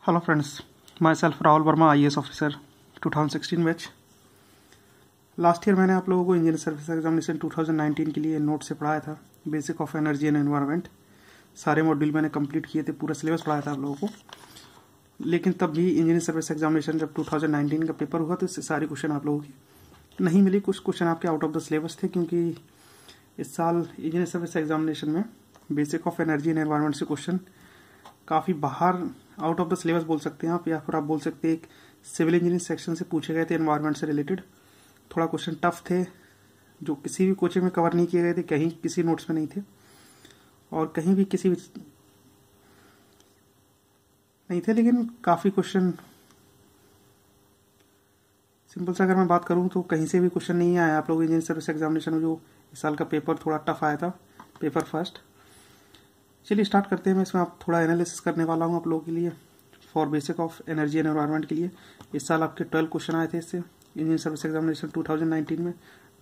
Hello friends, my self Rahul Verma, IAS officer 2016 batch. Last year मैंने आप लोगों को इंजीनियर सर्विस एग्जामिनेशन 2019 के लिए नोट से पढ़ाया था। Basic of energy and environment सारे मॉड्यूल मैंने कंप्लीट किए थे, पूरा सिलेबस पढ़ाया था आप लोगों को। लेकिन तब भी इंजीनियर सर्विस एग्जामिनेशन जब 2019 का पेपर हुआ तो इससे सारे क्वेश्चन आप लोगों की नहीं मिली। कुछ क्वेश्चन आपके आउट ऑफ द सिलेबस थे, क्योंकि इस साल इंजीनियर सर्विस एग्जामिनेशन में basic of energy and environment से क्वेश्चन काफ़ी बाहर आउट ऑफ द सिलेबस बोल सकते हैं आप, या फिर आप बोल सकते हैं एक सिविल इंजीनियरिंग सेक्शन से पूछे गए थे एनवायरनमेंट से रिलेटेड। थोड़ा क्वेश्चन टफ थे जो किसी भी कोचिंग में कवर नहीं किए गए थे, कहीं किसी नोट्स में नहीं थे और कहीं भी किसी भी नहीं थे। लेकिन काफ़ी क्वेश्चन सिंपल सा अगर मैं बात करूं तो कहीं से भी क्वेश्चन नहीं आया आप लोग इंजीनियरिंग सर्विस एग्जामिनेशन में। जो इस साल का पेपर थोड़ा टफ आया था, पेपर फर्स्ट। चलिए स्टार्ट करते हैं। मैं इसमें आप थोड़ा एनालिसिस करने वाला हूँ आप लोगों के लिए for basic of energy and environment के लिए। इस साल आपके 12 क्वेश्चन आए थे इससे इंजीनियर सर्विस एग्जामिनेशन 2019 में।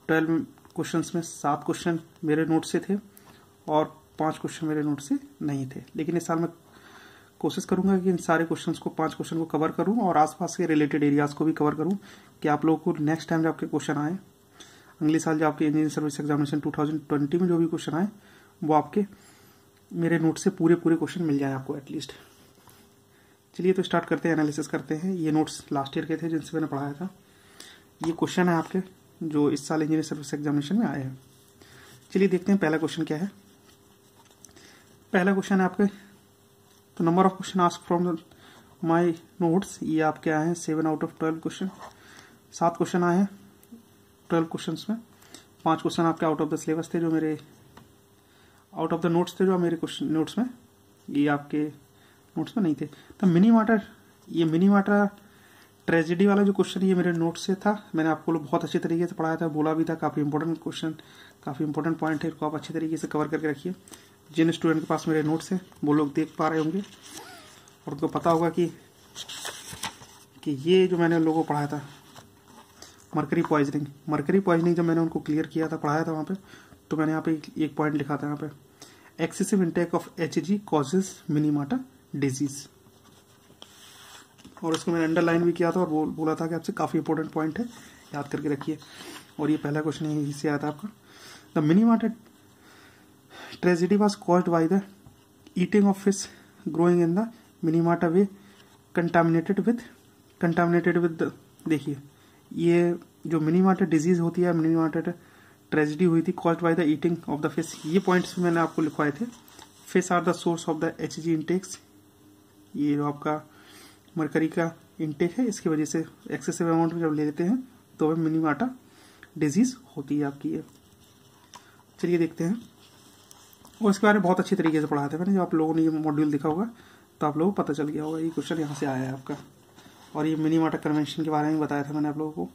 12 क्वेश्चन में 7 क्वेश्चन मेरे नोट से थे और 5 क्वेश्चन मेरे नोट से नहीं थे। लेकिन इस साल मैं कोशिश करूंगा कि इन सारे क्वेश्चंस को 5 क्वेश्चन को कवर करूं और आसपास के रिलेटेड एरियाज को भी कवर करूं, कि आप लोगों को नेक्स्ट टाइम जब आपके क्वेश्चन आए, अगले साल जब आपके इंजीनियर सर्विस एग्जामिनेशन 2020 में जो भी क्वेश्चन आए वो आपके मेरे नोट से पूरे क्वेश्चन मिल जाए आपको एटलीस्ट। चलिए तो स्टार्ट करते हैं, एनालिसिस करते हैं। ये नोट्स लास्ट ईयर के थे जिनसे मैंने पढ़ाया था। ये क्वेश्चन है आपके जो इस साल इंजीनियर सर्विस एग्जामिनेशन में आए हैं। चलिए देखते हैं पहला क्वेश्चन क्या है। पहला क्वेश्चन है आपके, तो number of question ask from my notes, ये आपके आए हैं 7 आउट ऑफ 12 क्वेश्चन। 7 क्वेश्चन आए हैं 12 क्वेश्चन में। 5 क्वेश्चन आपके आउट ऑफ द सिलेबस थे, जो मेरे आउट ऑफ द नोट्स थे, जो मेरे क्वेश्चन नोट्स में, ये आपके नोट्स में नहीं थे। तो मिनी वाटर ट्रेजेडी वाला जो क्वेश्चन ये मेरे नोट्स से था। मैंने आपको बहुत अच्छे तरीके से पढ़ाया था, बोला भी था काफ़ी इंपॉर्टेंट क्वेश्चन, काफ़ी इंपॉर्टेंट पॉइंट है, इसको आप अच्छे तरीके से कवर करके रखिए। जिन स्टूडेंट के पास मेरे नोट्स हैं वो लोग देख पा रहे होंगे और उनको पता होगा कि ये जो मैंने उन लोगों को पढ़ाया था मरकरी पॉइजनिंग जब मैंने उनको क्लियर किया था, पढ़ाया था वहाँ पे, तो मैंने यहाँ पे एक पॉइंट लिखा था यहाँ पे, excessive intake of HG causes मिनीमाटा disease, और इसको मैंने अंडरलाइन भी किया था और बोला था कि आपसे काफ़ी इंपॉर्टेंट पॉइंट है, याद करके रखिए। और ये पहला क्वेश्चन यही से आया था आपका। The मिनीमाटा tragedy was caused by the eating of fish growing in the मिनीमाटा way contaminated with देखिए, ये जो मिनीमाटा डिजीज होती है, मिनीमाटा ट्रेजेडी हुई थी caused by the eating of the fish. ये पॉइंट्स मैंने आपको लिखवाए थे। Fish are the source of the HG intakes, ये जो आपका मरकरी का इंटेक है, इसकी वजह से एक्सेसिव अमाउंट में जब ले लेते हैं तो वह मिनीमाटा डिजीज होती है आपकी ये। चलिए देखते हैं। और इसके बारे में बहुत अच्छी तरीके से पढ़ाया था मैंने, जब आप लोगों ने ये मॉड्यूल देखा होगा तो आप लोगों को पता चल गया होगा ये क्वेश्चन यहाँ से आया है आपका। और ये मिनीमाटा कन्वेंशन के बारे में बताया था मैंने आप लोगों को।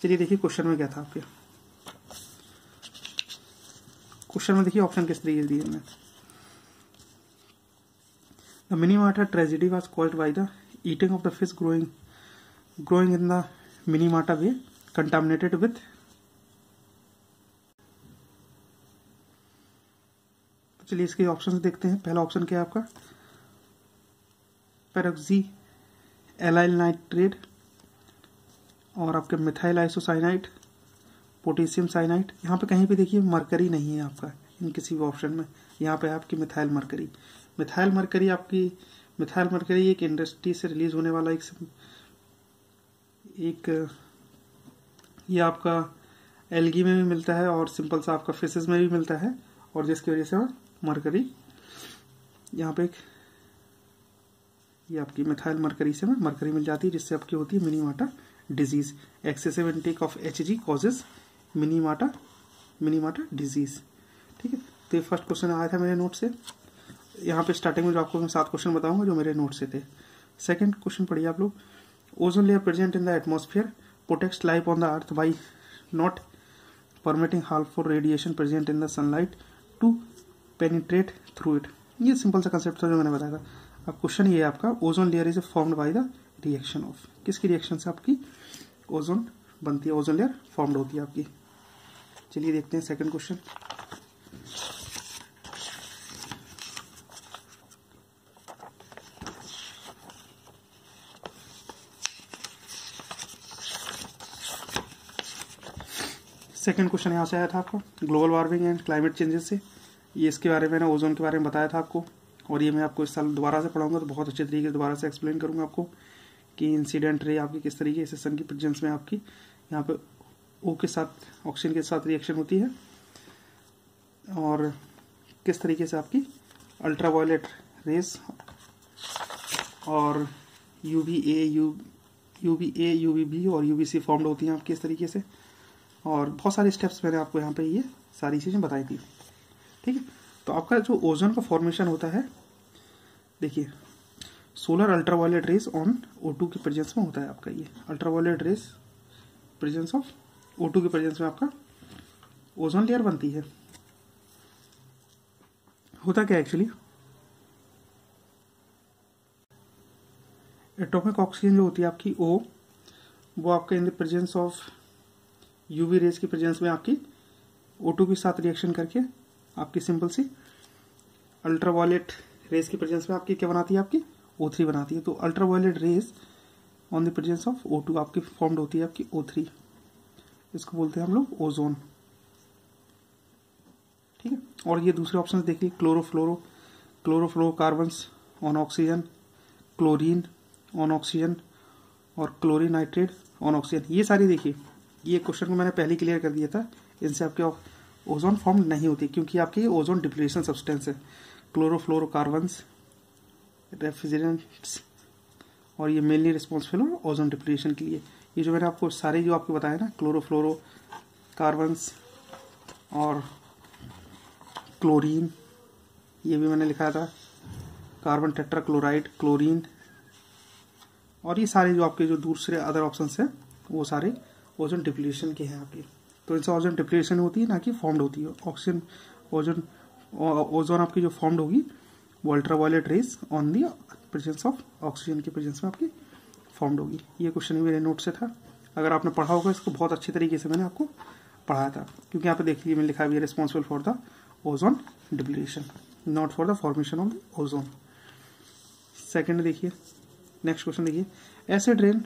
चलिए देखिए क्वेश्चन में क्या था आपके। क्वेश्चन में देखिए ऑप्शन किस तरीके से दिए हमने। The मिनीमाटा tragedy was caused by the eating of the fish growing in the मिनीमाटा way contaminated with, तो चलिए इसके ऑप्शन देखते हैं। पहला ऑप्शन क्या है आपका, पेरोक्सी एलाइल नाइट्रेट, और आपके मिथाइल आइसोसाइनाइड, पोटेशियम साइनाइड। यहाँ पे कहीं पे देखिए मरकरी नहीं है आपका इन किसी भी ऑप्शन में। यहाँ पे आपकी मिथाइल मरकरी एक इंडस्ट्री से रिलीज होने वाला एक ये आपका एल्गी में भी मिलता है और सिंपल सा आपका फिशेज में भी मिलता है, और जिसकी वजह से मरकरी यहाँ पे ये आपकी मिथाइल मरकरी से मरकरी मिल जाती है, जिससे आपकी होती है मिनीमाटा disease. Excessive intake of HG causes मिनीमाटा disease. ठीक है, तो ये फर्स्ट क्वेश्चन आया था मेरे नोट से। यहाँ पे स्टार्टिंग में जो आपको मैं 7 क्वेश्चन बताऊंगा जो मेरे नोट से थे। सेकंड क्वेश्चन पढ़िए आप लोग। Ozone layer present in the atmosphere protects life on the earth by not permitting harmful radiation present in the sunlight to penetrate through it. ये सिंपल सा कंसेप्ट था जो मैंने बताया था। अब क्वेश्चन ये है आपका, ozone layer is formed by the reaction of, किसकी रिएक्शन से आपकी ओजोन बनती है, ओजोन लेयर फॉर्म्ड होती है आपकी। चलिए देखते हैं सेकंड क्वेश्चन। सेकंड क्वेश्चन यहाँ से आया था आपका global warming and climate changes से। ये इसके बारे में, ओजोन के बारे में बताया था आपको, और ये मैं आपको इस साल दोबारा से पढ़ाऊंगा तो बहुत अच्छे तरीके से दोबारा से एक्सप्लेन करूंगा आपको कि इंसिडेंट रे आपकी किस तरीके से सन की प्रेजेंस में आपकी यहाँ पे ओ के साथ ऑक्सीजन के साथ रिएक्शन होती है, और किस तरीके से आपकी अल्ट्रावायलेट रेस और यूवीए, यूवीबी और यूवीसी फॉर्म्ड होती हैं आपकी इस तरीके से, और बहुत सारे स्टेप्स मैंने आपको यहाँ पे ये सारी चीज़ें बताई थी। ठीक है, तो आपका जो ओजोन का फॉर्मेशन होता है, देखिए solar ultraviolet rays on O2 के प्रेजेंस में होता है आपका ये ultraviolet rays presence of O2 के प्रेजेंस में आपका ओजोन लेयर बनती है। होता क्या एक्चुअली, एटॉमिक ऑक्सीजन जो होती है आपकी O, वो आपका इन the presence of UV rays की प्रेजेंस में आपकी O2 के साथ रिएक्शन करके आपकी सिंपल सी अल्ट्रावायलेट रेज की प्रेजेंस में आपकी क्या बनाती है, आपकी O3 बनाती है। तो ultraviolet rays on the presence of O2 आपकी फॉर्म्ड होती है आपकी O3, इसको बोलते हैं हम लोग ओजोन। ठीक है, और ये दूसरे ऑप्शन देखिए chlorofluorocarbons on oxygen, chlorine on oxygen और क्लोरीन नाइट्रेट ऑन ऑक्सीजन। ये सारी देखिए, ये क्वेश्चन को मैंने पहले क्लियर कर दिया था, इनसे आपके ओजोन फॉर्म नहीं होती क्योंकि आपके ओजोन डिप्लीशन सब्सटेंस है। क्लोरोफ्लोरोकार्बन्स, रेफ्रिजरेंट्स, और ये मेनली रिस्पॉन्सिबल है ओजोन डिप्लीशन के लिए। ये जो मैंने आपको सारे जो आपको बताया ना, क्लोरोफ्लोरोकार्बन्स और क्लोरीन, ये भी मैंने लिखा था, कार्बन टेट्राक्लोराइड, क्लोरीन, और ये सारे जो आपके जो दूसरे अदर ऑप्शंस हैं वो सारे ओजोन डिप्लीशन के हैं आपके। तो इनसे ओजोन डिप्लीशन होती है ना कि फॉर्म्ड होती है। ऑक्सीजन ओजोन आपकी जो फॉर्म्ड होगी वो ultraviolet rays on the presence of oxygen की प्रेजेंस में आपकी फॉर्म्ड होगी। ये क्वेश्चन मेरे नोट से था, अगर आपने पढ़ा होगा इसको बहुत अच्छी तरीके से मैंने आपको पढ़ाया था, क्योंकि यहाँ पे देख लीजिए मैंने लिखा भी है responsible for the ozone depletion, not for the formation of the ozone. Second देखिए, नेक्स्ट क्वेश्चन देखिए, एसिड रेन।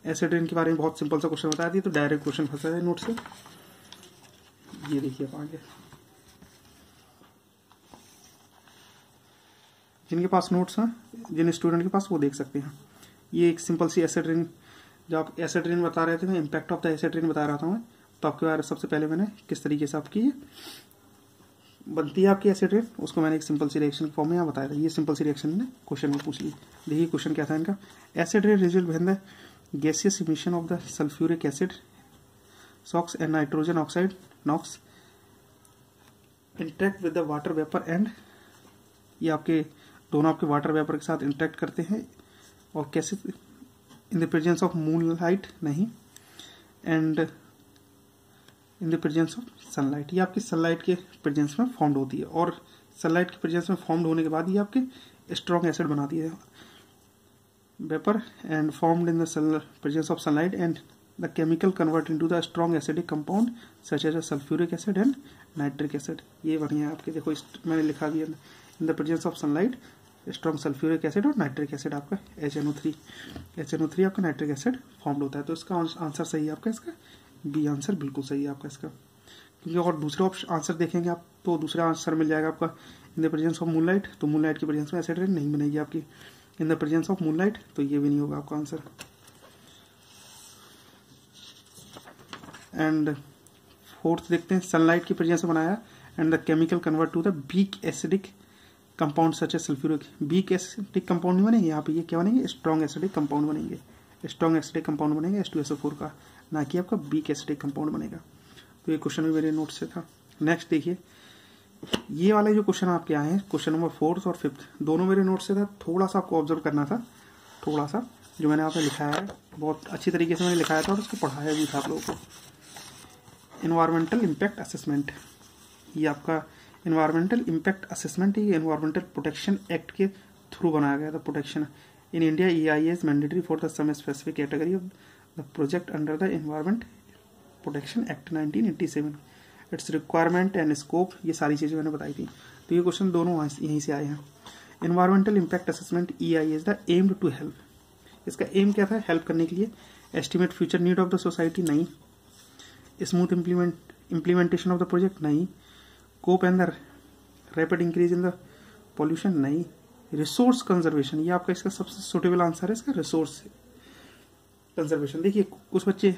एसिड रेन के बारे में बहुत सिंपल सा क्वेश्चन बताया दिया, तो डायरेक्ट क्वेश्चन फंसा है नोट से। ये देखिए आप आगे, जिनके पास नोट्स हैं, जिन स्टूडेंट के पास, वो देख सकते हैं। ये एक सिंपल सी एसिड रेन, जब आप एसिड रेन बता रहे थे, मैं impact of the acid rain बता रहा था मैं, तो आपके बारे में सबसे पहले मैंने किस तरीके से आपकी बनती है आपकी एसिड रेन, उसको मैंने एक सिंपल सी रिएक्शन फॉर्म में यहाँ बताया था। ये सिंपल सी रिएक्शन ने क्वेश्चन में पूछ ली। देखिए क्वेश्चन क्या था इनका, acid rain result when the gaseous emission of the sulphuric acid SOx and nitrogen oxide NOx interact with the water vapour and, ये आपके दोनों आपके वाटर वेपर के साथ इंटरेक्ट करते हैं, और कैसे, in the presence of moonlight नहीं, and in the presence of sunlight. ये आपकी सनलाइट के प्रेजेंस में फॉर्म्ड होती है, और सनलाइट के प्रेजेंस में फॉर्म्ड होने के बाद ये आपके स्ट्रॉन्ग एसिड बनाती है vapour, and formed in the presence of sunlight and the chemical convert into the strong acidic compound such as sulphuric acid and nitric acid. ये बढ़िया है आपके, देखो मैंने लिखा भी है, in the presence of sunlight strong sulphuric acid और नाइट्रिक एसिड आपका HNO3 आपका नाइट्रिक एसिड फॉर्म्ड होता है। तो इसका आंसर सही है आपका, इसका बी आंसर बिल्कुल सही है आपका इसका, क्योंकि और दूसरे आंसर देखेंगे आप तो दूसरा आंसर मिल जाएगा आपका, इन द प्रेजेंस ऑफ मूनलाइट, तो मूनलाइट की प्रेजेंस में एसिड रेन नहीं बनेगी आपकी, इन द प्रेजेंस ऑफ मूनलाइट, तो ये भी नहीं होगा आपका आंसर। एंड फोर्थ देखते हैं, सनलाइट की प्रेजेंस में बनाया and the chemical convert to the weak acidic compound such as sulphuric. Weak acidic compound नहीं बनेंगे यहाँ पे, ये क्या बनेंगे, स्ट्रॉन्ग एसिडिक कंपाउंड बनेंगे। स्ट्रॉन्ग एसिडिक कंपाउंड बनेंगे H2SO4 का, ना कि आपका वीक एसिडिक कंपाउंड बनेगा। तो ये क्वेश्चन भी मेरे नोट से था। नेक्स्ट देखिए, ये वाले जो क्वेश्चन आपके आए हैं, क्वेश्चन नंबर 4 और 5 दोनों मेरे नोट से था। थोड़ा सा आपको ऑब्जर्व करना था, थोड़ा सा जो मैंने यहाँ पे लिखाया है बहुत अच्छी तरीके से मैंने लिखाया था और उसको पढ़ाया भी था आप लोगों को। एनवायरमेंटल इम्पैक्ट असेसमेंट, ये आपका एनवायरमेंटल इम्पैक्ट असेसमेंट ये एनवायरमेंटल प्रोटेक्शन एक्ट के थ्रू बनाया गया था। Protection in India EIA is mandatory for the some specific category of the project under the environment protection act 1987, it's requirement and scope, ये सारी चीज़ें मैंने बताई थी। तो ये क्वेश्चन दोनों यहीं से आए हैं। Environmental impact assessment EIA is the aimed to help, इसका एम क्या था, हेल्प करने के लिए। Estimate future need of the society नहीं, smooth implementation of the project नहीं, cope and the rapid increase in the pollution नहीं, रिसोर्स कंजर्वेशन, ये आपका इसका सबसे सुटेबल आंसर है इसका, रिसोर्स कंजर्वेशन। देखिए कुछ बच्चे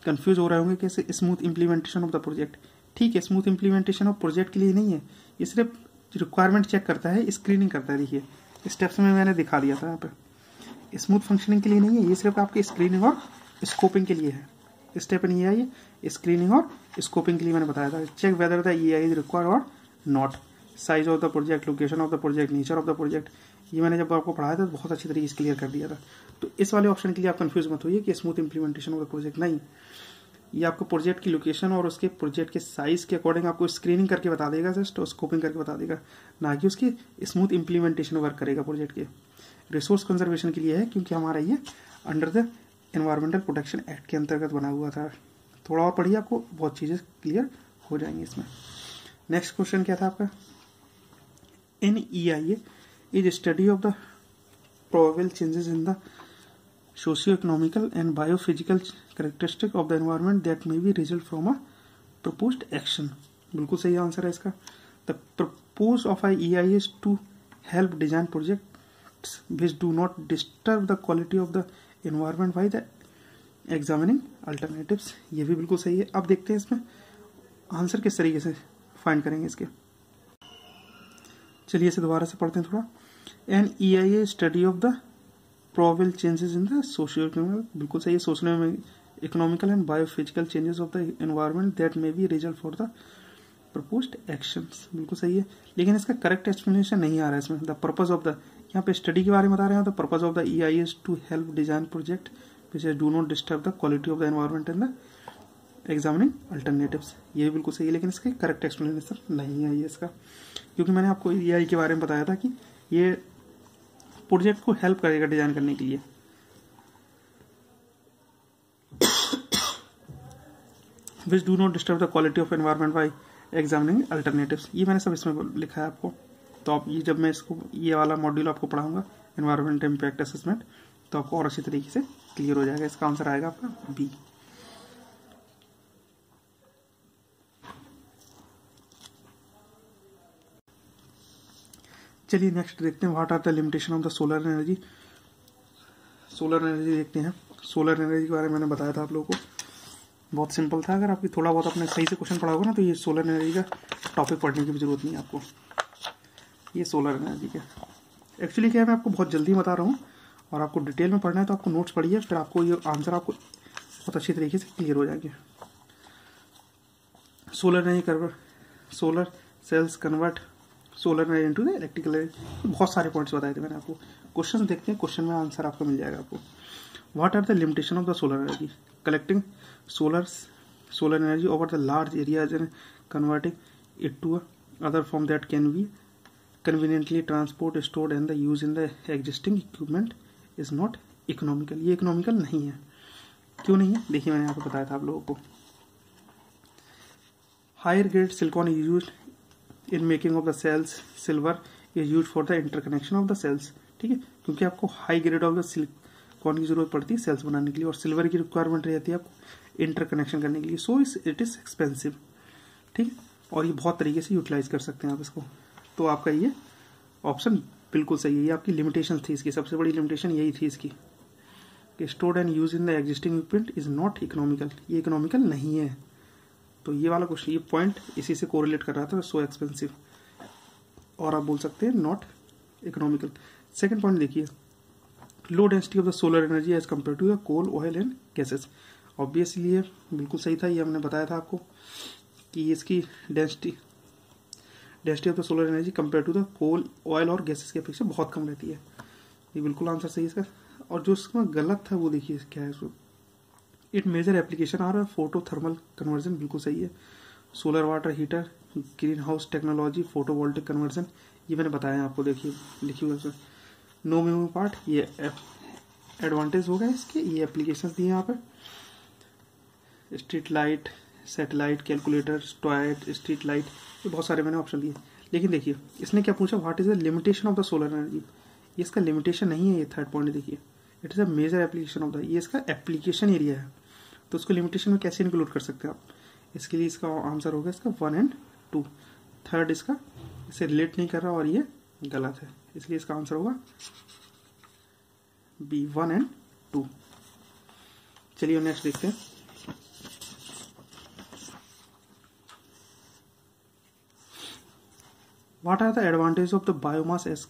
कंफ्यूज हो रहे होंगे कैसे smooth implementation of the project, ठीक है स्मूथ इम्प्लीमेंटेशन ऑफ प्रोजेक्ट के लिए नहीं है, ये सिर्फ रिक्वायरमेंट चेक करता है, स्क्रीनिंग करता है। देखिए स्टेप्स में मैंने दिखा दिया था यहाँ पे, स्मूथ फंक्शनिंग के लिए नहीं है, ये सिर्फ आपके स्क्रीनिंग और स्कोपिंग के लिए है। स्टेप नहीं है ये, स्क्रीनिंग और स्कोपिंग के लिए मैंने बताया था। Check whether the EI is required और not, size of the project, location of the project, nature of the project, ये मैंने जब आपको पढ़ाया था तो बहुत अच्छी तरीके से क्लियर कर दिया था। तो इस वाले ऑप्शन के लिए आप कंफ्यूज मत होइए कि smooth implementation of the project नहीं, ये आपको प्रोजेक्ट की लोकेशन और उसके प्रोजेक्ट के साइज के अकॉर्डिंग आपको स्क्रीनिंग करके बता देगा जस्ट, और स्कोपिंग करके बता देगा, ना कि उसकी स्मूथ इंप्लीमेंटेशन वर्क करेगा प्रोजेक्ट के। रिसोर्स कंजर्वेशन के लिए है क्योंकि हमारा ये under the environmental protection act के अंतर्गत बना हुआ था। थोड़ा और पढ़िए, आपको बहुत चीज़ें क्लियर हो जाएंगी इसमें। नेक्स्ट क्वेश्चन क्या था आपका, इन EIA is study of the probable changes in the socio-economical and biophysical characteristic of the environment that may be result from a proposed action। बिल्कुल सही आंसर है इसका। The purpose of a EIA is to help design projects which do not disturb the quality of the environment by the examining alternatives। ये भी बिल्कुल सही है। अब देखते हैं इसमें आंसर किस तरीके से फाइंड करेंगे इसके। चलिए इसे दोबारा से पढ़ते हैं थोड़ा। An EIA study of the probable changes in the socio-economic, बिल्कुल सही है, socio-economical and biophysical changes of the environment that may be result for the proposed actions, बिल्कुल सही है। लेकिन इसका करेक्ट एक्सप्लेनेशन नहीं आ रहा है इसमें। द पर्पज ऑफ द, यहाँ पे स्टडी के बारे में बता रहे हैं, the purpose of the EIA is to help design project which do not disturb the quality of the environment and the examining alternatives, ये भी बिल्कुल सही है। लेकिन इसका करेक्ट एक्सप्लेनेशन नहीं है ये इसका, क्योंकि मैंने आपको EIA के बारे में बताया था कि ये प्रोजेक्ट को हेल्प करेगा डिजाइन करने के लिए। Which do not disturb the quality of environment by examining alternatives, ये मैंने सब इसमें लिखा है आपको। तो आप ये जब मैं इसको ये वाला मॉड्यूल आपको पढ़ाऊंगा एनवायरमेंट इम्पैक्ट असेसमेंट, तो आपको और अच्छी तरीके से क्लियर हो जाएगा। इसका आंसर आएगा आपका बी। चलिए नेक्स्ट देखते हैं, what are the limitation of the solar energy. Solar energy देखते हैं। सोलर एनर्जी के बारे में मैंने बताया था आप लोगों को, बहुत सिंपल था। अगर आपकी थोड़ा बहुत अपने सही से क्वेश्चन पढ़ा होगा ना, तो ये सोलर एनर्जी का टॉपिक पढ़ने की भी जरूरत नहीं है आपको। ये सोलर एनर्जी का एक्चुअली क्या है, मैं आपको बहुत जल्दी बता रहा हूँ, और आपको डिटेल में पढ़ना है तो आपको नोट्स पढ़िए, फिर आपको ये आंसर आपको बहुत अच्छी तरीके से क्लियर हो जाएंगे। Solar energy, solar cells convert solar energy into the electrical energy, बहुत सारे पॉइंट्स बताए थे मैंने आपको। क्वेश्चन देखते हैं, क्वेश्चन में आंसर आपको मिल जाएगा आपको। What are the limitation of the solar energy, collecting solar energy over the large areas and converting it to other form that can be conveniently transport stored and the use in the existing equipment is not economical, ये economical नहीं है। क्यों नहीं है, देखिए मैंने आपको बताया था आप लोगों को। Higher grade silicon is used in making of the cells, silver is use for the interconnection of the cells, ठीक है, क्योंकि आपको high grade of the silicon की जरूरत पड़ती है सेल्स बनाने के लिए, और सिल्वर की रिक्वायरमेंट रहती है आपको इंटरकनेक्शन करने के लिए। सो इट इज एक्सपेंसिव, ठीक है, और ये बहुत तरीके से यूटिलाइज कर सकते हैं आप इसको। तो आपका ये ऑप्शन बिल्कुल सही है। ये आपकी लिमिटेशन थी, इसकी सबसे बड़ी लिमिटेशन यही थी इसकी, कि stored and use in the existing equipment is not economical, ये इकोनॉमिकल नहीं है। तो ये वाला क्वेश्चन, ये पॉइंट इसी से कोरिलेट कर रहा था, सो एक्सपेंसिव, और आप बोल सकते हैं नॉट इकोनॉमिकल। सेकंड पॉइंट देखिए, low density of the solar energy as compare to the coal, oil and gases. Obviously ये बिल्कुल सही था, ये हमने बताया था आपको कि इसकी density of the solar energy compare to the coal, oil और गैसेस की अपेक्षा बहुत कम रहती है। ये बिल्कुल आंसर सही है इसका। और जो इसमें गलत था वो देखिए क्या है, इसको it major application are photo thermal conversion, बिल्कुल सही है। Solar water heater, green house technology, photovoltaic conversion, ये मैंने बताया आपको, देखिए लिखी हुआ है। नो मूविंग पार्ट, ये एडवांटेज हो गया इसके, ये एप्लीकेशन दिए यहाँ पे। Street light, satellite, calculator, toilet, street light, ये बहुत सारे मैंने ऑप्शन दिए। लेकिन देखिए इसने क्या पूछा, what is the limitation of the solar energy, ये इसका लिमिटेशन नहीं है। ये थर्ड पॉइंट देखिए, it is a major application of the, ये इसका एप्लीकेशन एरिया है, तो उसको लिमिटेशन में कैसे इंक्लूड कर सकते हैं आप। इसके लिए इसका आंसर होगा इसका 1 एंड 2। थर्ड इसका इसे रिलेट नहीं कर रहा और ये गलत है, इसलिए इसका आंसर होगा बी 1 एंड 2। चलिए नेक्स्ट देखते हैं। What are the advantage of the biomass as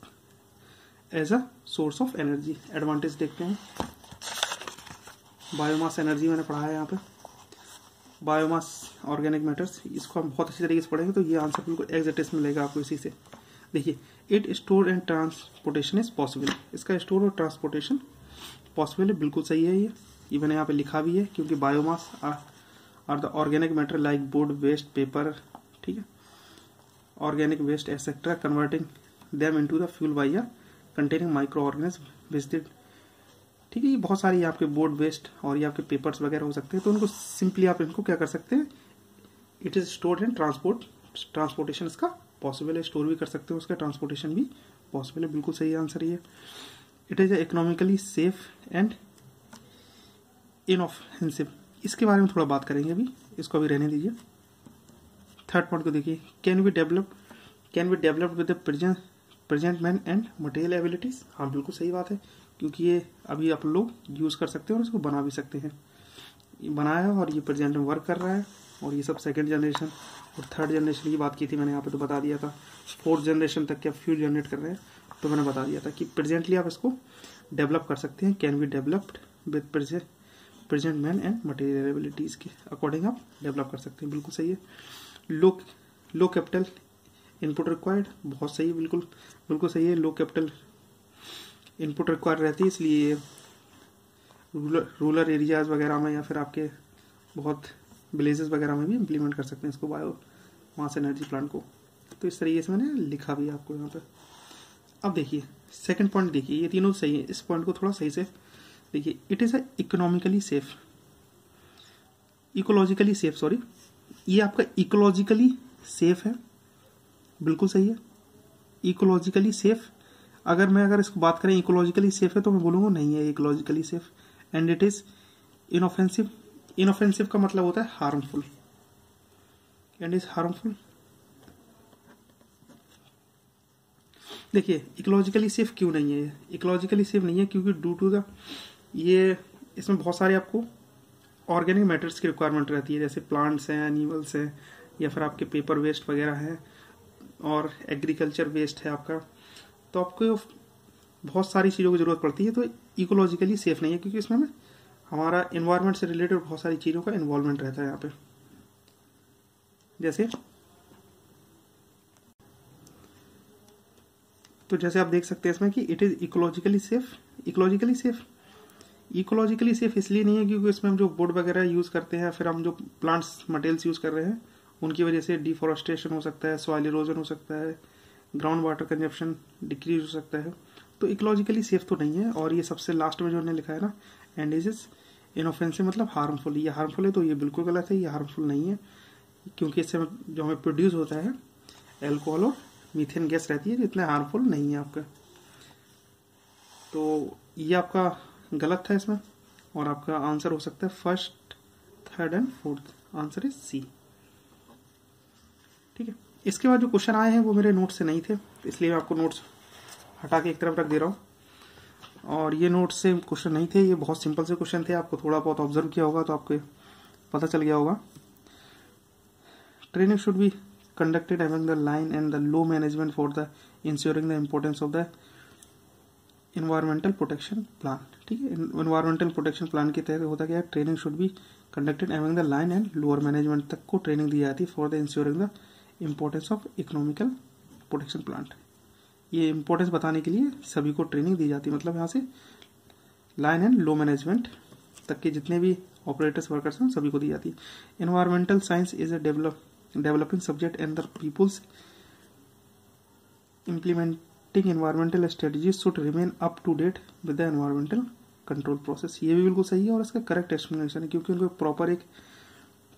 a source of energy. Advantage देखते हैं। बायोमास एनर्जी मैंने पढ़ा है यहाँ पे, बायोमास ऑर्गेनिक मैटर्स, इसको हम बहुत अच्छी तरीके से पढ़ेंगे तो ये आंसर बिल्कुल एग्जैक्ट मिलेगा आपको इसी से। देखिए, it store and transportation is possible, इसका स्टोर और ट्रांसपोर्टेशन पॉसिबल है, बिल्कुल सही है ये मैंने यहाँ पे लिखा भी है, क्योंकि biomass are the organic matter like wood, waste, paper, ठीक है, organic waste etcetera, converting them into the fuel by containing microorganism visited, ठीक है। ये बहुत सारी आपके बोर्ड वेस्ट और ये आपके पेपर्स वगैरह हो सकते हैं, तो उनको सिंपली आप इनको क्या कर सकते हैं, it is stored and transportation इसका पॉसिबल है, स्टोर भी कर सकते हो, उसका ट्रांसपोर्टेशन भी पॉसिबल है, बिल्कुल सही आंसर ये। It is economically safe and inoffensive, इसके बारे में थोड़ा बात करेंगे अभी, इसको अभी रहने दीजिए। थर्ड पॉइंट को देखिए, can be developed with the present man and material abilities. हाँ बिल्कुल सही बात है, क्योंकि ये अभी आप लोग यूज कर सकते हैं और इसको बना भी सकते हैं। ये बनाया और ये प्रेजेंट में वर्क कर रहा है, और ये सब सेकंड जनरेशन और थर्ड जनरेशन की बात की थी मैंने यहाँ पे, तो बता दिया था। फोर्थ जनरेशन तक क्या फ्यूल जनरेट कर रहे हैं, तो मैंने बता दिया था कि प्रेजेंटली आप इसको डेवलप कर सकते हैं। Can be developed with present man and material abilities के अकॉर्डिंग आप डेवलप कर सकते हैं, बिल्कुल सही है। लो कैपिटल इनपुट रिक्वायर्ड, बहुत सही, बिल्कुल सही है। लो कैपिटल इनपुट रिक्वायर्ड रहती है, इसलिए रूरल एरियाज वगैरह में या फिर आपके बहुत विलेजेस वगैरह में भी इम्प्लीमेंट कर सकते हैं इसको, बायोमास एनर्जी प्लांट को। तो इस तरीके से मैंने लिखा भी है आपको यहाँ पे। अब देखिए सेकंड पॉइंट, देखिए ये तीनों सही है, इस पॉइंट को थोड़ा सही से देखिए। It is economically safe, ecologically safe, sorry, ये आपका इकोलॉजिकली सेफ है, बिल्कुल सही है। इकोलॉजिकली सेफ, अगर इसको बात करें इकोलॉजिकली सेफ है तो मैं बोलूंगा नहीं है ecologically safe. And it is inoffensive, inoffensive का मतलब होता है हार्मफुल, एंड इज हार्मफुल। देखिए इकोलॉजिकली सेफ क्यों नहीं है, इकोलॉजिकली सेफ नहीं है क्योंकि ड्यू टू द ये इसमें बहुत सारे आपको ऑर्गेनिक मैटर्स की रिक्वायरमेंट रहती है, जैसे प्लांट्स हैं, एनिमल्स हैं, या फिर आपके पेपर वेस्ट वगैरह है, और एग्रीकल्चर वेस्ट है आपका, तो आपको बहुत सारी चीज़ों की ज़रूरत पड़ती है। तो इकोलॉजिकली सेफ नहीं है क्योंकि इसमें हमारा इन्वायरमेंट से रिलेटेड बहुत सारी चीज़ों का इन्वॉल्वमेंट रहता है यहाँ पे। जैसे आप देख सकते हैं इसमें कि it is ecologically safe. Ecologically safe इसलिए नहीं है क्योंकि इसमें हम जो वुड वगैरह यूज़ करते हैं, फिर हम जो प्लांट्स मटेरियल्स यूज़ कर रहे हैं, उनकी वजह से डिफॉरेस्टेशन हो सकता है, सॉइल इरोजन हो सकता है, ग्राउंड वाटर कंजप्शन डिक्रीज हो सकता है, तो इकोलॉजिकली सेफ तो नहीं है। और ये सबसे लास्ट में जो उन्होंने लिखा है ना, एंड इज इनऑफेंसिव मतलब हार्मफुल, ये हार्मफुल है, तो ये बिल्कुल गलत है, ये हार्मफुल नहीं है, क्योंकि इससे जो हमें प्रोड्यूस होता है एल्कोहल और मीथेन गैस रहती है, जो इतना हार्मफुल नहीं है आपका। तो ये आपका गलत था इसमें, और आपका आंसर हो सकता है first, third and fourth, answer is C, ठीक है। इसके बाद जो क्वेश्चन आए हैं वो मेरे नोट्स से नहीं थे, इसलिए मैं आपको नोट्स हटा के एक तरफ रख दे रहा हूँ। और ये नोट्स से क्वेश्चन नहीं थे, ये बहुत सिंपल से क्वेश्चन थे, आपको थोड़ा बहुत ऑब्जर्व किया होगा तो आपको पता चल गया होगा। Training should be conducted among the line and the low management for the ensuring the importance of the environmental protection plan, ठीक है। इन्वायरमेंटल प्रोटेक्शन प्लान के तहत होता क्या है, training should be conducted among the line and lower management तक को training दी जाती है for the ensuring the importance of economical protection plant. ये इम्पोर्टेंस बताने के लिए सभी को ट्रेनिंग दी जाती है, मतलब यहाँ से लाइन एंड लो मैनेजमेंट तक के जितने भी ऑपरेटर्स वर्कर्स हैं सभी को दी जाती है। Environmental science is a developing subject and the peoples implementing environmental strategies should remain up to date with the environmental control process. ये भी बिल्कुल सही है और इसका करेक्ट एक्सप्लेनेशन है, क्योंकि उनको प्रॉपर एक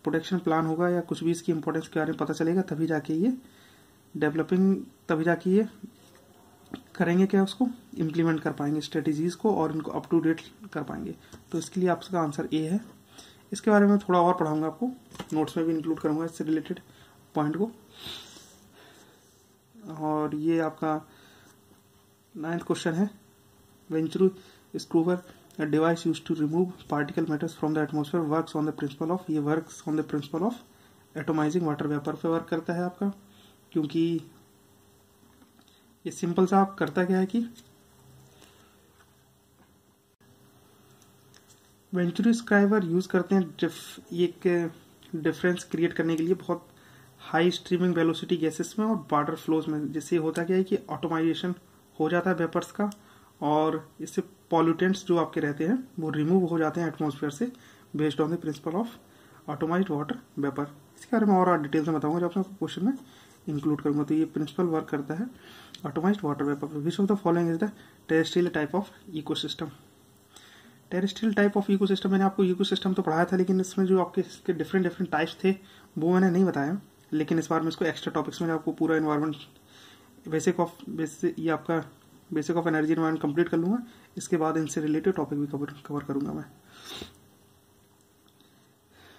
प्रोटेक्शन प्लान होगा या कुछ भी इसकी इंपॉर्टेंस के बारे में पता चलेगा, तभी जाके ये डेवलपिंग, तभी जाके ये करेंगे क्या, उसको इम्प्लीमेंट कर पाएंगे स्ट्रेटजीज को, और इनको अप टू डेट कर पाएंगे। तो इसके लिए आपका आंसर ए है, इसके बारे में थोड़ा और पढ़ाऊंगा आपको, नोट्स में भी इंक्लूड करूंगा इससे रिलेटेड पॉइंट को। और ये आपका 9th क्वेश्चन है, venturi स्क्रूवर a device used to remove particle matters from the atmosphere works on the principle of, ये works on the principle of atomising water vapour पे वर्क करता है आपका, क्योंकि ये सिंपल सा आप करता क्या है कि वेंचुरी स्क्राइबर यूज करते हैं एक डिफरेंस क्रिएट करने के लिए बहुत हाई स्ट्रीमिंग वेलोसिटी गैसेस में और वाटर फ्लोज में, जिससे होता क्या है कि ऑटोमाइजेशन हो जाता है वेपर्स का, और इससे पॉल्यूटेंट्स जो आपके रहते हैं वो रिमूव हो जाते हैं एटमॉस्फेयर से based on the principle of atomised water vapour. इसके बारे में और डिटेल से बताऊंगा जब मैं क्वेश्चन में इंक्लूड करूंगा। तो ये प्रिंसिपल वर्क करता है atomised water vapour. Which of the following is the terrestrial type of ecosystem. Terrestrial type of ecosystem, मैंने आपको इकोसिस्टम तो पढ़ाया था, लेकिन इसमें जो आपके इसके डिफरेंट टाइप्स थे वो मैंने नहीं बताया, लेकिन इस बार में इसको एक्स्ट्रा टॉपिक्स में आपको पूरा इन्वायरमेंट ये आपका basic of energy environment complete कर लूंगा। इसके बाद इनसे रिलेटेड टॉपिक भी कवर करूंगा मैं।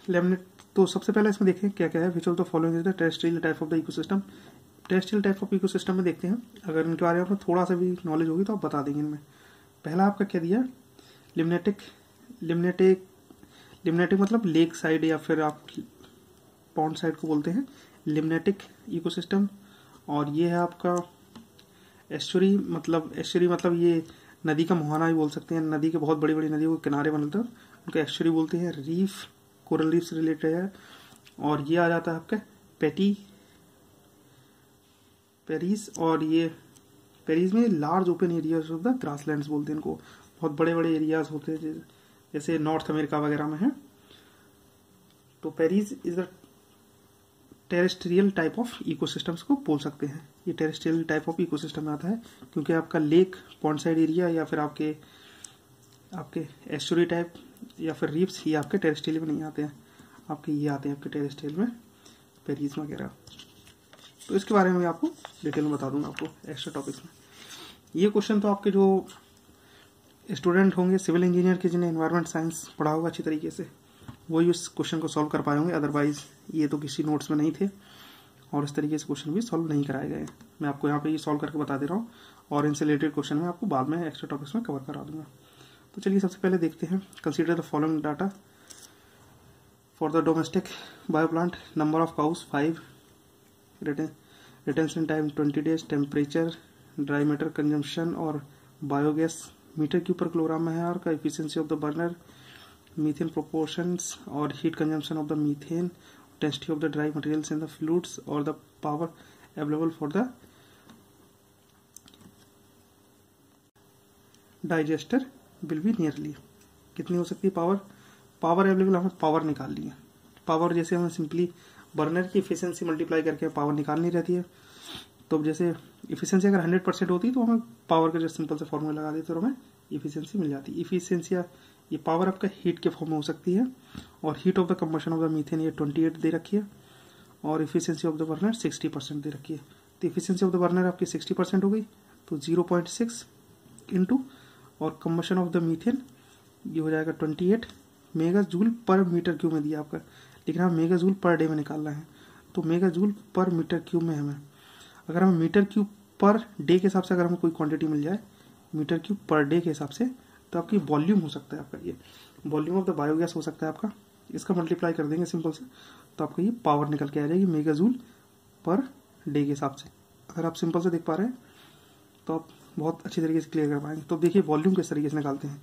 लेमिनेट, तो सबसे पहले इसमें देखें क्या क्या है। विच of the following is the terrestrial type of the ecosystem. Terrestrial type of ecosystem में देखते हैं, अगर इनके बारे में थोड़ा सा भी नॉलेज होगी तो आप बता देंगे इनमें। पहला आपका क्या दिया, लिम्नेटिक मतलब लेक साइड या फिर आप पॉन्ड साइड को बोलते हैं लिम्नेटिक इकोसिस्टम। और ये है आपका एस्चुरी मतलब ये नदी का मुहाना भी बोल सकते हैं, नदी के बहुत बड़ी बड़ी नदियों के किनारे बनते हैं उनको एस्चुरी बोलते हैं। रीफ, कोरल रीफ से रिलेटेड है। और ये आ जाता है आपका पेरीज, और ये पेरीज में large open areas of the grasslands बोलते हैं इनको, बहुत बड़े बड़े एरियाज होते हैं जैसे नॉर्थ अमेरिका वगैरह में है। तो prairies is the terrestrial type of ecosystems को बोल सकते हैं। ये टेरेस्ट्रियल टाइप ऑफ इकोसिस्टम में आता है क्योंकि आपका लेक, पॉन्ड साइड एरिया या फिर आपके एस्चुरी टाइप या फिर रीफ्स, ये आपके टेरेस्ट्रियल में नहीं आते हैं, आपके ये आते हैं आपके टेरेस्ट्रियल में पेरीज वगैरह। तो इसके बारे में आपको डिटेल में बता दूंगा आपको एक्स्ट्रा टॉपिक्स में। ये क्वेश्चन तो आपके जो स्टूडेंट होंगे सिविल इंजीनियर के, जिन्हें एनवायरमेंट साइंस पढ़ा होगा अच्छी तरीके से, वही इस क्वेश्चन को सॉल्व कर पाए होंगे। अदरवाइज ये तो किसी नोट्स में नहीं थे और इस तरीके से क्वेश्चन भी सॉल्व नहीं कराए गए। मैं आपको यहाँ पे ये सॉल्व करके बता दे रहा हूँ, और इनसे रिलेटेड क्वेश्चन में आपको बाद में एक्स्ट्रा टॉपिक्स में कवर करा दूंगा। तो चलिए सबसे पहले देखते हैं। Consider the following data for the domestic bio plant. Number of cows 5, retention time 20 days, temperature, dry matter consumption और बायोगैस मीटर क्यूब पर किलोग्राम में है, और का efficiency of the burner, methane proportions और heat consumption of the methane, density of the dry materials in the fluids और the power available for the digester will be nearly. कितनी हो सकती है पावर अवेलेबल, हमें पावर निकाल ली है। Power जैसे हमें सिंपली बर्नर की एफिशिएंसी मल्टीप्लाई करके पावर निकालनी रहती है। तो जैसे एफिशिएंसी अगर 100% होती तो हमें पावर का जो सिंपल से फॉर्मूला लगा देते तो हमें एफिशिएंसी मिल जाती। एफिशिएंसी ये पावर आपका हीट के फॉर्म में हो सकती है, और heat of the combustion of the methane ये 28 दे रखी है, और एफिशिएंसी ऑफ द बर्नर 60% दे रखी है। तो एफिशिएंसी ऑफ द बर्नर आपकी 60% हो गई, तो 0.6 इंटू, और कंबशन ऑफ द मीथेन ये हो जाएगा 28 mega joule per metre cube में दिया आपका, लेकिन हमें मेगा जूल पर डे में निकालना है। तो mega joule per metre cube में हमें, अगर हमें मीटर क्यूब पर डे के हिसाब से अगर हमें कोई क्वांटिटी मिल जाए मीटर क्यूब पर डे के हिसाब से, तो आपकी वॉल्यूम हो सकता है आपका, ये वॉल्यूम ऑफ द बायोगैस हो सकता है आपका। इसका मल्टीप्लाई कर देंगे सिंपल से, तो आपको ये पावर निकल के आ जाएगी मेगा जूल पर डे के हिसाब से। अगर आप सिंपल से देख पा रहे हैं तो आप बहुत अच्छी तरीके से क्लियर कर पाएंगे। तो देखिए वॉल्यूम किस तरीके से निकालते हैं।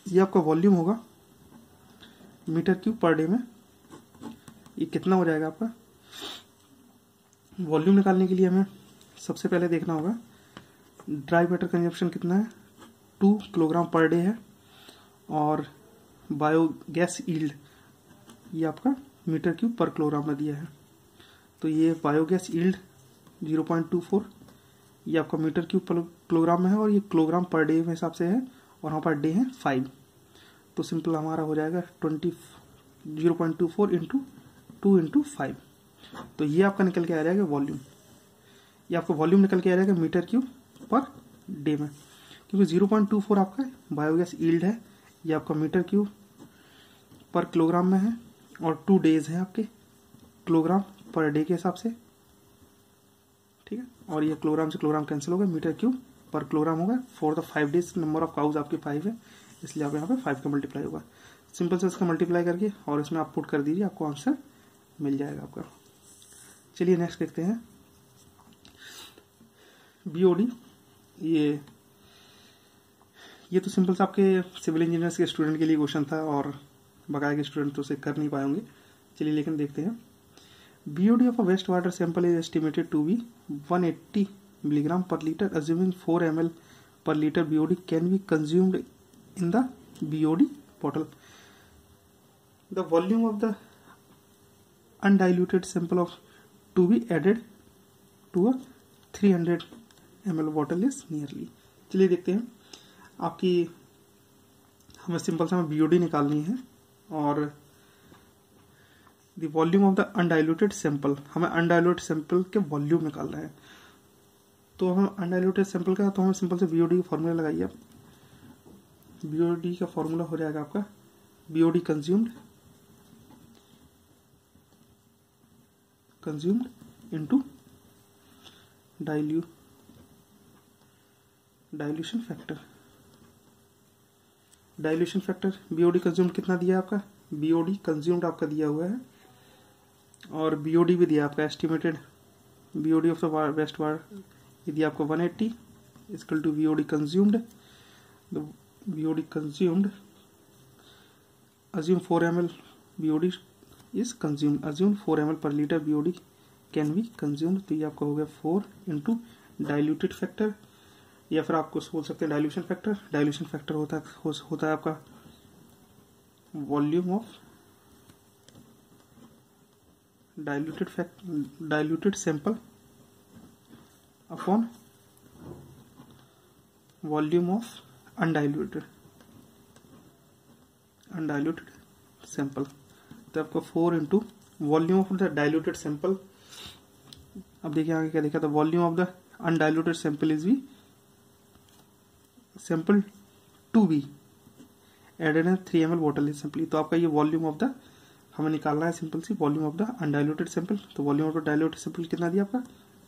ये आपका वॉल्यूम होगा मीटर क्यूब पर डे में, ये कितना हो जाएगा आपका। वॉल्यूम निकालने के लिए हमें सबसे पहले देखना होगा ड्राई मैटर कंजप्शन कितना है, 2 किलोग्राम पर डे है, और बायोगैस यील्ड ये आपका मीटर क्यूब पर किलोग्राम में दिया है। तो ये बायोगैस यील्ड 0.24 ये आपका मीटर क्यूब पर किलोग्राम में है, और ये किलोग्राम पर डे में हिसाब से है, और वहाँ पर डे है 5। तो सिंपल हमारा हो जाएगा 0.24 इंटू 2 इंटू 5। तो ये आपका निकल के आ जाएगा वॉल्यूम। ये आपका वॉल्यूम निकल के आ जाएगा मीटर क्यूब पर डे में, क्योंकि 0.24 आपका बायोगैस यील्ड है, ये आपका मीटर क्यूब पर किलोग्राम में है और 2 डेज है आपके किलोग्राम पर डे के हिसाब से, ठीक है। और ये किलोग्राम से किलोग्राम कैंसिल हो गया, मीटर क्यूब पर किलोग्राम होगा। For the 5 days number of cows आपके 5 है, इसलिए आप यहाँ पे 5 का मल्टीप्लाई होगा। सिंपल से इसका मल्टीप्लाई करके और इसमें आप पुट कर दीजिए, आपको आंसर मिल जाएगा आपका। चलिए नेक्स्ट देखते हैं बीओडी। ये तो सिंपल सा आपके सिविल इंजीनियर्स के स्टूडेंट के लिए क्वेश्चन था और बकाया के स्टूडेंट तो उसे कर नहीं पाएंगे। चलिए लेकिन देखते हैं। BOD of a wastewater sample is estimated to be 180 milligram per liter, assuming 4 ml per liter BOD can be consumed in the BOD bottle. The volume of the undiluted sample of to be added to a 300 ml bottle is nearly. चलिए देखते हैं। आपकी हमें simple सा BOD निकालनी है और the volume of the undiluted sample, हमें अनडाइल्यूटेड सैंपल के वॉल्यूम निकालना है। तो हम अनडाइल्यूटेड सैंपल का, तो हमें सिंपल से BOD का फॉर्मूला लगाइए। BOD का फॉर्मूला हो जाएगा आपका BOD consumed into dilution factor. Dilution factor BOD consumed कितना दिया है आपका, BOD कंज्यूम्ड आपका दिया हुआ है और BOD भी दिया आपका estimated BOD of the waste water ये दिया आपको 180 equal to BOD consumed. BOD consumed assume 4 ml BOD is consumed, assume 4 ml per liter BOD can be consumed। तो ये आपका हो गया 4 इंटू डाइल्यूटेड फैक्टर, या फिर आपको बोल सकते हैं डाइल्यूशन फैक्टर। डाइल्यूशन फैक्टर होता है आपका volume of diluted sample upon volume of undiluted sample. तो आपको 4 into volume of the diluted sample. अब देखिए आगे क्या देखा था, volume of the undiluted sample is भी sample to be added in 3 ml bottle is simply. तो आपका ये वॉल्यूम ऑफ द हमें निकालना है सिंपल सी volume of the undiluted sample. तो volume of the diluted sample कितना दिया आपका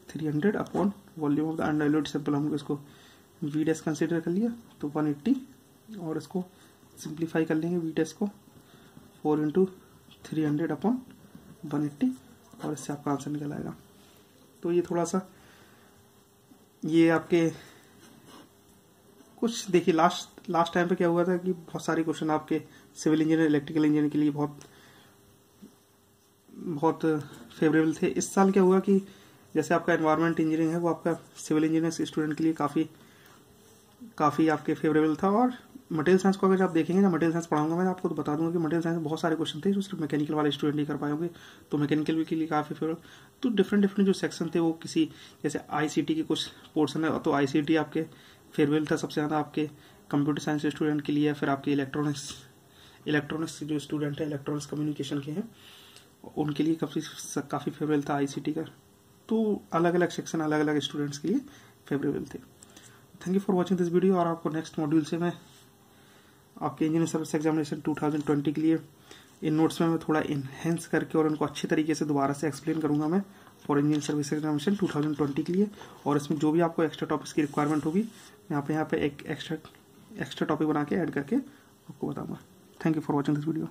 300 upon volume of the undiluted sample. हम इसको वी डैश कंसिडर कर लिया तो 180 और इसको सिंप्लीफाई कर लेंगे वी डैश को 4 इंटू 300 अपॉन 180 और इससे आपका आंसर निकल आएगा। तो ये थोड़ा सा ये आपके कुछ देखिए लास्ट टाइम पे क्या हुआ था कि बहुत सारे क्वेश्चन आपके सिविल इंजीनियर इलेक्ट्रिकल इंजीनियर के लिए बहुत फेवरेबल थे। इस साल क्या हुआ कि जैसे आपका एनवायरनमेंट इंजीनियरिंग है वो आपका सिविल इंजीनियर स्टूडेंट के लिए काफ़ी आपके फेवरेबल था। और मटेरियल साइंस को अगर आप देखेंगे ना, मटेरियल साइंस पढ़ाऊंगा मैं आपको तो बता दूंगा कि मटेरियल साइंस में बहुत सारे क्वेश्चन थे जो सिर्फ मैकेनिकल वाले स्टूडेंट ही कर पाएंगे। तो मैकेनिकल के लिए काफ़ी फेवरेबल। तो डिफरेंट जो सेक्शन थे वो किसी जैसे ICT के कुछ पोर्सन है तो ICT आपके फेवरेबल था सबसे ज़्यादा आपके कंप्यूटर साइंस स्टूडेंट के लिए, फिर आपके इलेक्ट्रॉनिक्स जो स्टूडेंट है इलेक्ट्रॉनिक्स कम्युनिकेशन के हैं उनके लिए काफ़ी फेवरेबल था ICT का। तो अलग अलग सेक्शन अलग अलग स्टूडेंट्स के लिए फेवरेबल थे। Thank you for watching this video. और आपको नेक्स्ट मॉड्यूल से मैं आपके इंजीनियर सर्विस एग्जामिनेशन 2020 के लिए इन नोट्स में मैं थोड़ा इन्हेंस करके और उनको अच्छी तरीके से दोबारा से एक्सप्लेन करूंगा मैं फॉर इंजीनियर सर्विस एग्जामिनेशन 2020 के लिए। और इसमें जो भी आपको एक्स्ट्रा टॉपिक्स की रिक्वायरमेंट होगी मैं यहाँ पे एक एक्स्ट्रा टॉपिक बना के ऐड करके आपको बताऊंगा। Thank you for watching this video.